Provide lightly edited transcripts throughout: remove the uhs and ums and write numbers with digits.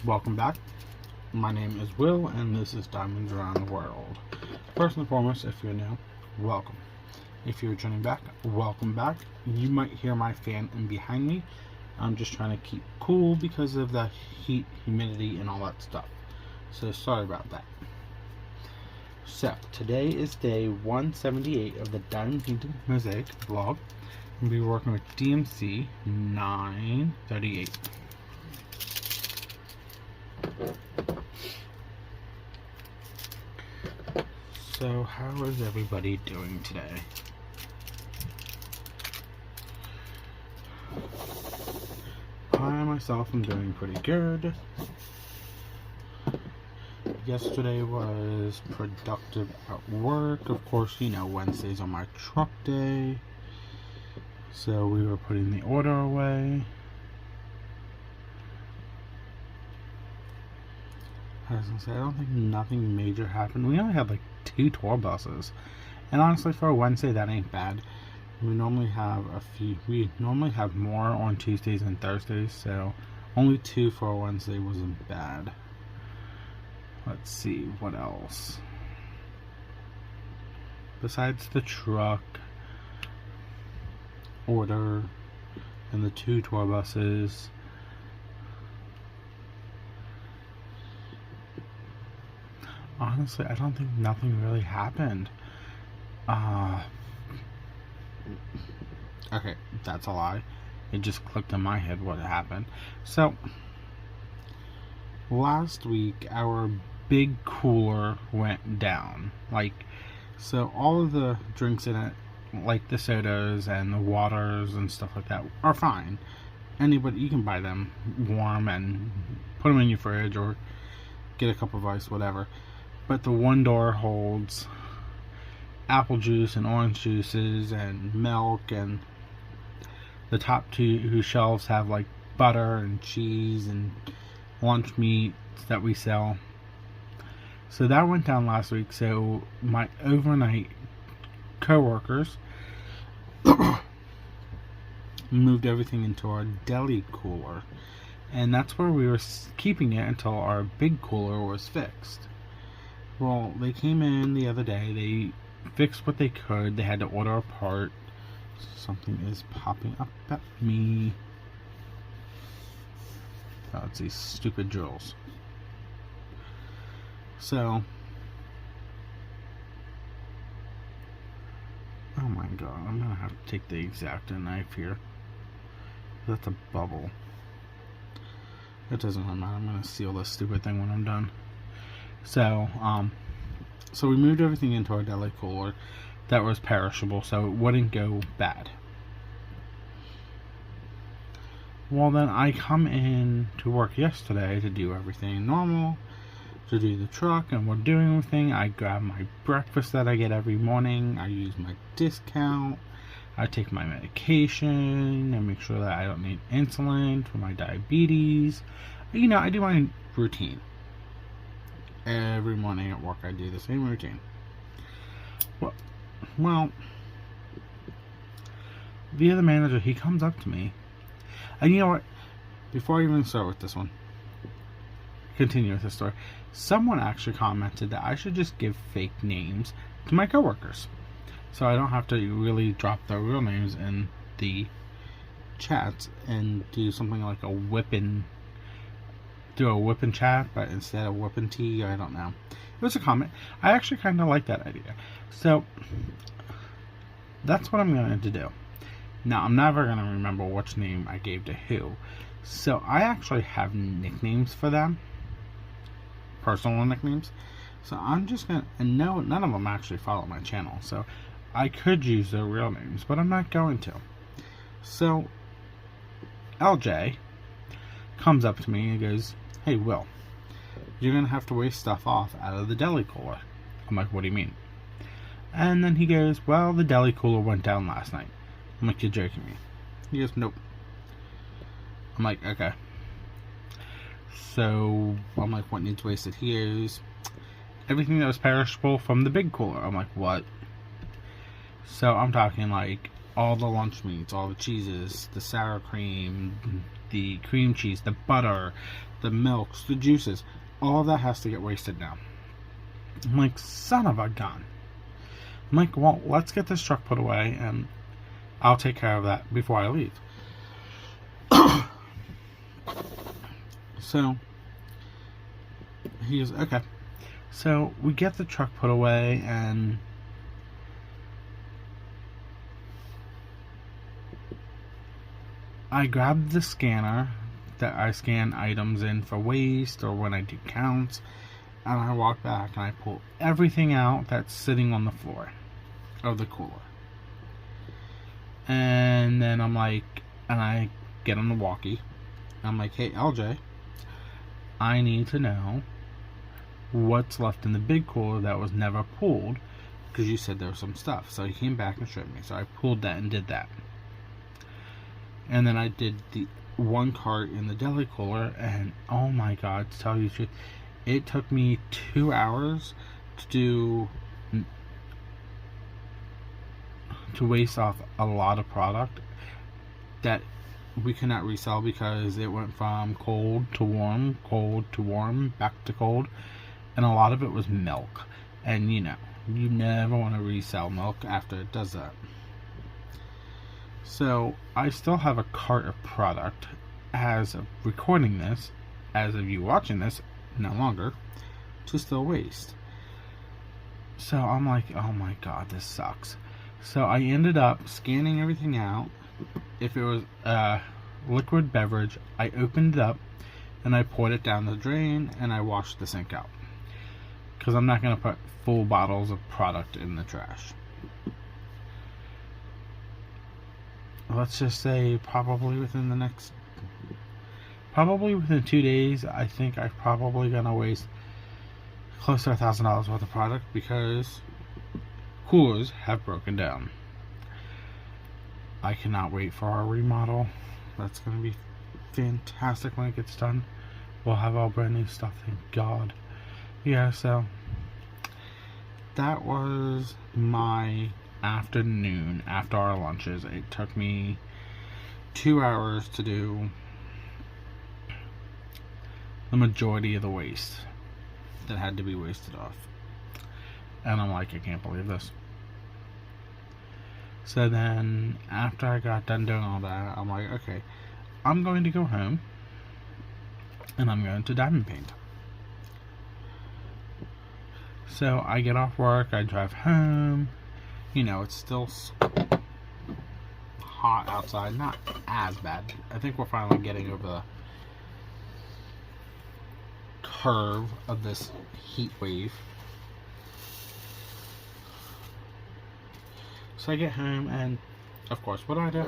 Welcome back. My name is Will, and this is Diamonds Around the World. First and foremost, if you're new, welcome. If you're returning back, welcome back. You might hear my fan in behind me. I'm just trying to keep cool because of the heat, humidity, and all that stuff. So sorry about that. So today is day 178 of the Diamond Painting Mosaic vlog. We'll be working with DMC 938. So how is everybody doing today? I myself am doing pretty good. Yesterday was productive at work. Of course, you know, Wednesdays are my truck day. So we were putting the order away. I was gonna say, I don't think nothing major happened. We only had like 2 tour buses. And honestly, for a Wednesday, that ain't bad. We normally have more on Tuesdays and Thursdays, so only 2 for a Wednesday wasn't bad. Let's see, what else? Besides the truck order and the 2 tour buses, honestly, I don't think nothing really happened. Okay, that's a lie. It just clicked in my head what happened. So, last week, our big cooler went down. So all of the drinks in it, like the sodas and the waters and stuff like that, are fine. Anybody, you can buy them warm and put them in your fridge or get a cup of ice, whatever. But the one door holds apple juice and orange juices and milk, and the top 2 shelves have like butter and cheese and lunch meat that we sell. So that went down last week. So my overnight co-workers moved everything into our deli cooler, and that's where we were keeping it until our big cooler was fixed. Well, they came in the other day, they fixed what they could, they had to order a part. Something is popping up at me. Oh, it's these stupid drills. So, oh my god, I'm gonna have to take the X-Acto knife here. That's a bubble. It doesn't really matter, I'm gonna seal this stupid thing when I'm done. So we moved everything into our deli cooler that was perishable, so it wouldn't go bad. Well, then I come in to work yesterday to do everything normal, to do the truck, and we're doing everything. I grab my breakfast that I get every morning, I use my discount, I take my medication, and make sure that I don't need insulin for my diabetes. You know, I do my routine. Every morning at work I do the same routine. Well, the other manager, he comes up to me, and you know what, before I even start with this one, continue with this story, someone actually commented that I should just give fake names to my coworkers, so I don't have to really drop their real names in the chats and do something like a whipping chat, but instead of whipping tea, I don't know. It was a comment. I actually kind of like that idea. So, that's what I'm going to do. Now, I'm never going to remember which name I gave to who. So, I actually have nicknames for them. Personal nicknames. So, I'm just going to... And no, none of them actually follow my channel. So, I could use their real names, but I'm not going to. So, LJ comes up to me and goes, "Hey, Will, you're going to have to waste stuff off out of the deli cooler." I'm like, "What do you mean?" And then he goes, "Well, the deli cooler went down last night." I'm like, "You're joking me." He goes, "Nope." I'm like, "Okay." So I'm like, "What needs wasted?" He goes, "Everything that was perishable from the big cooler." I'm like, "What?" So I'm talking like all the lunch meats, all the cheeses, the sour cream, the cream cheese, the butter, the milks, the juices, all of that has to get wasted now. I'm like, son of a gun. I'm like, well, let's get this truck put away and I'll take care of that before I leave. So he goes, okay. So we get the truck put away, and I grabbed the scanner that I scan items in for waste or when I do counts, and I walk back and I pull everything out that's sitting on the floor of the cooler. And then I'm like, and I get on the walkie. I'm like, hey, LJ, I need to know what's left in the big cooler that was never pulled, because you said there was some stuff. So he came back and showed me. So I pulled that and did that. And then I did the one cart in the deli cooler, and oh my god, to tell you the truth, it took me 2 hours to waste off a lot of product that we cannot resell because it went from cold to warm, back to cold, and a lot of it was milk. And you know, you never want to resell milk after it does that. So I still have a cart of product as of recording this, as of you watching this, no longer, to still waste. So I'm like, oh my god, this sucks. So I ended up scanning everything out. If it was a liquid beverage, I opened it up and I poured it down the drain and I washed the sink out, because I'm not going to put full bottles of product in the trash. Let's just say probably within 2 days, I think I'm probably going to waste close to $1,000 worth of product because coolers have broken down. I cannot wait for our remodel. That's going to be fantastic when it gets done. We'll have all brand new stuff, thank God. Yeah, so that was my afternoon after our lunches. It took me 2 hours to do the majority of the waste that had to be wasted off. And I'm like, I can't believe this. So then, after I got done doing all that, I'm like, okay, I'm going to go home and I'm going to diamond paint. So I get off work, I drive home. You know, it's still hot outside, not as bad. I think we're finally getting over the curve of this heat wave. So I get home, and of course, what do?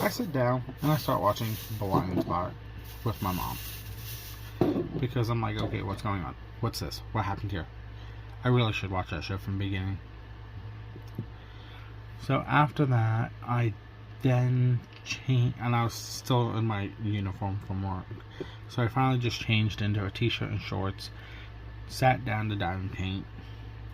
I sit down and I start watching Blind Spot with my mom, because I'm like, okay, what's going on? What's this? What happened here? I really should watch that show from the beginning. So after that, I then changed, and I was still in my uniform from work. So I finally just changed into a t-shirt and shorts, sat down to diamond paint.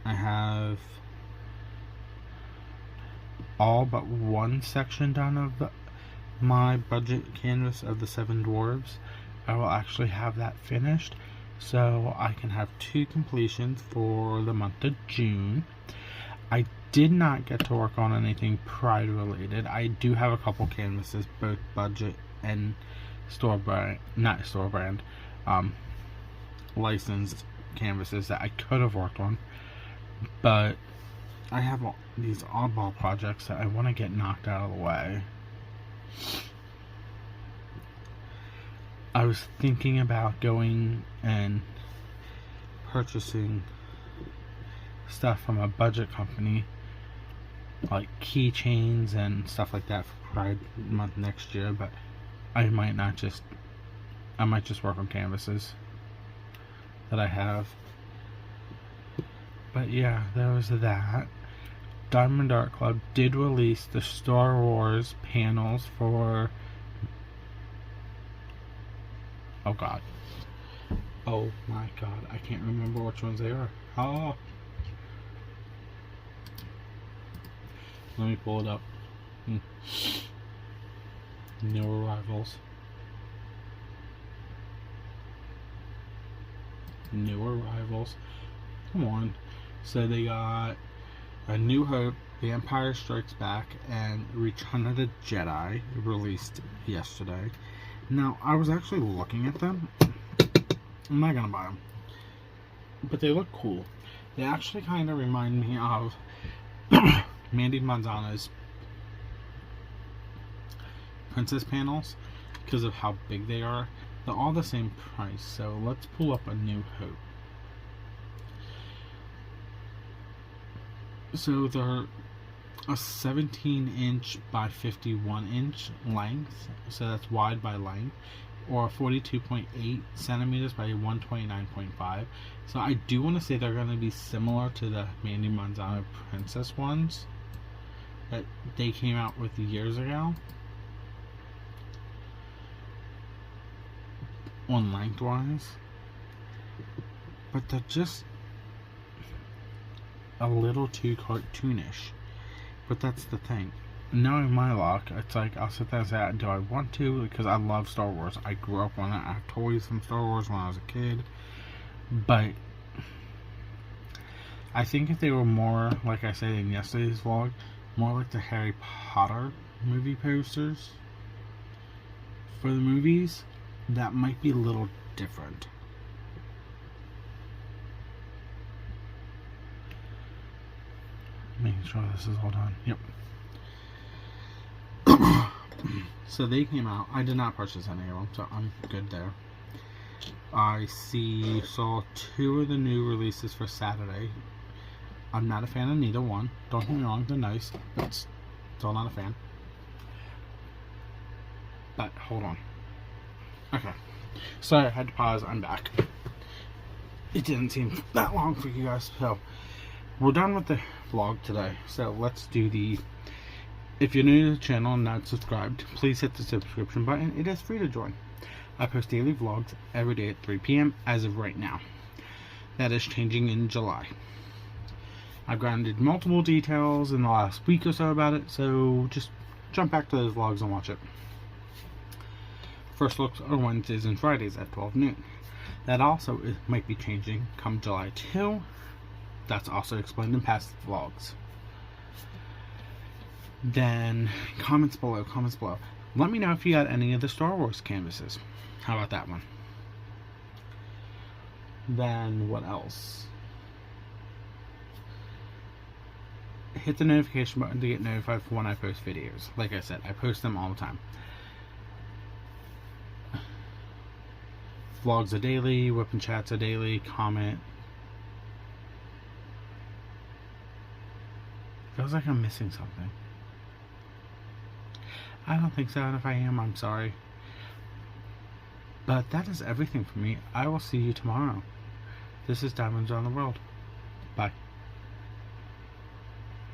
I have all but one section done of my budget canvas of the 7 dwarves. I will actually have that finished, so I can have 2 completions for the month of June. I did not get to work on anything Pride related. I do have a couple canvases, both budget and licensed canvases that I could have worked on, but I have these oddball projects that I want to get knocked out of the way. I was thinking about going and purchasing stuff from a budget company, like keychains and stuff like that for Pride Month next year, but I might just work on canvases that I have. But yeah, there was that. Diamond Art Club did release the Star Wars panels for... oh god. Oh my god, I can't remember which ones they are. Oh. Let me pull it up. New arrivals. new arrivals. Come on. So they got A New Hope, The Empire Strikes Back, and Return of the Jedi released yesterday. Now, I was actually looking at them. I'm not gonna buy them, but they look cool. They actually kind of remind me of Mandy Manzana's Princess panels because of how big they are. They're all the same price, so let's pull up A New Hope. So they're a 17-inch by 51-inch length, so that's wide by length, or 42.8 centimeters by 129.5. So I do want to say they're going to be similar to the Mandy Manzana Princess ones that they came out with years ago on lengthwise, but they're just a little too cartoonish. But that's the thing. Knowing my luck, it's like I'll sit there and say, do I want to? Because I love Star Wars. I grew up on it. I have toys from Star Wars when I was a kid. But I think if they were more, like I said in yesterday's vlog, more like the Harry Potter movie posters for the movies, that might be a little different. Making sure this is all done. Yep. So they came out. I did not purchase any of them, so I'm good there. I saw 2 of the new releases for Saturday. I'm not a fan of neither one. Don't get me wrong, they're nice, but still not a fan. But hold on. Okay. Sorry, I had to pause. I'm back. It didn't seem that long for you guys, so we're done with the vlog today. So let's do the... If you're new to the channel and not subscribed, please hit the subscription button. It is free to join. I post daily vlogs every day at 3 p.m. as of right now. That is changing in July. I've grounded multiple details in the last week or so about it, so just jump back to those vlogs and watch it. First looks are Wednesdays and Fridays at 12 noon. That also might be changing come July 2. That's also explained in past vlogs. Then comments below. Let me know if you got any of the Star Wars canvases. How about that one? Then what else? Hit the notification button to get notified for when I post videos. Like I said, I post them all the time. Vlogs are daily, whip and chats are daily, comment. Feels like I'm missing something. I don't think so, and if I am, I'm sorry. But that is everything for me. I will see you tomorrow. This is Diamonds on the World. Bye.